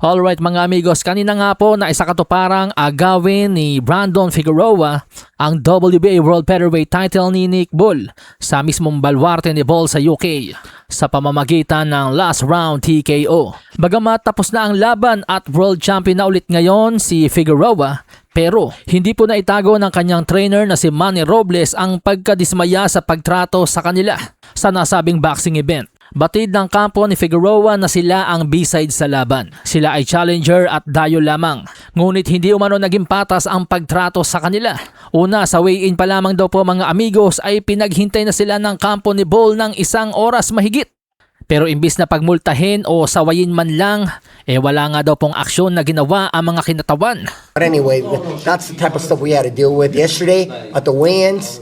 Alright mga amigos, kanina nga po na isa katuparang agawin ni Brandon Figueroa ang WBA World Featherweight title ni Nick Bull sa mismong balwarte ni Bull sa UK sa pamamagitan ng last round TKO. Bagamat tapos na ang laban at world champion na ulit ngayon si Figueroa, pero hindi po na itago ng kanyang trainer na si Manny Robles ang pagkadismaya sa pagtrato sa kanila sa nasabing boxing event. Batid ng kampo ni Figueroa na sila ang B-side sa laban. Sila ay challenger at dayo lamang. Ngunit hindi umano naging patas ang pagtrato sa kanila. Una, sa weigh-in pa lamang daw po mga amigos ay pinaghintay na sila ng kampo ni Bull ng 1 oras mahigit. Pero imbis na pagmultahin o sawayin man lang, wala nga daw pong aksyon na ginawa ang mga kinatawan. But anyway, that's the type of stuff we had to deal with yesterday at the weigh-ins.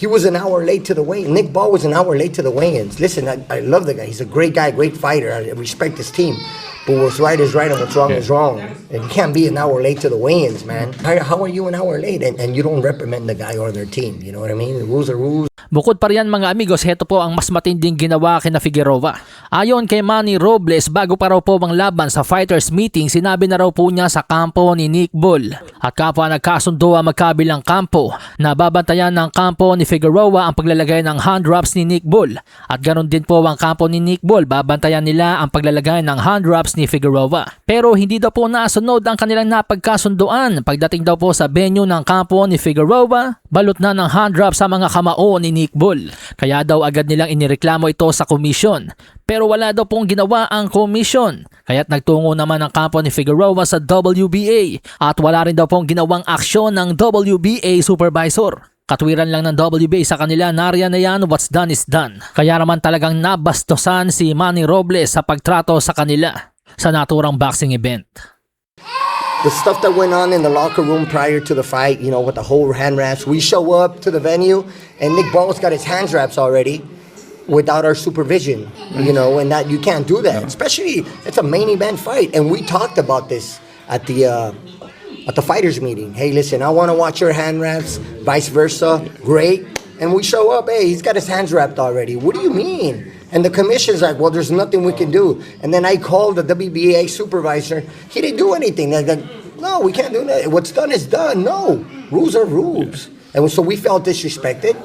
He was an hour late to the weigh-in. Nick Ball was an hour late to the weigh-ins. Listen, I love the guy. He's a great guy, great fighter. I respect his team. But what's right is right and what's wrong is wrong. And you can't be an hour late to the weigh-ins, man. How are you an hour late and you don't reprimand the guy or their team? You know what I mean? The rules are rules. Bukod pa riyan mga amigos, heto po ang mas matinding ginawa kina Figueroa. Ayon kay Manny Robles, bago pa raw po ang laban sa fighters meeting, sinabi na raw po niya sa kampo ni Nick Bull at kapwa nagkasundo ang magkabilang kampo na babantayan ng kampo ni Figueroa ang paglalagay ng hand wraps ni Nick Bull at ganoon din po ang kampo ni Nick Bull, babantayan nila ang paglalagay ng hand wraps ni Figueroa. Pero hindi daw po nasunod ang kanilang napagkasunduan. Pagdating daw po sa venue ng kampo ni Figueroa, balot na ng hand wraps sa mga kamao ni Nick Bull. Kaya daw agad nilang inireklamo ito sa komisyon. Pero wala daw pong ginawa ang komisyon. Kaya't nagtungo naman ang kampo ni Figueroa sa WBA at wala rin daw pong ginawang aksyon ng WBA supervisor. Katwiran lang ng WBA sa kanila, nariyan na yan, what's done is done. Kaya naman talagang nabastosan si Manny Robles sa pagtrato sa kanila sa naturang boxing event. The stuff that went on in the locker room prior to the fight, you know, with the whole hand wraps. We show up to the venue and Nick Ball's got his hand wraps already without our supervision, you know, and that you can't do that. Especially, it's a main event fight. And we talked about this at the fighters meeting. Hey, listen, I want to watch your hand wraps, vice versa. Great. And we show up, hey, he's got his hands wrapped already. What do you mean? And the commission's like, well, there's nothing we can do. And then I called the WBA supervisor. He didn't do anything. Like, no, we can't do that. What's done is done. No, rules are rules. And so we felt disrespected.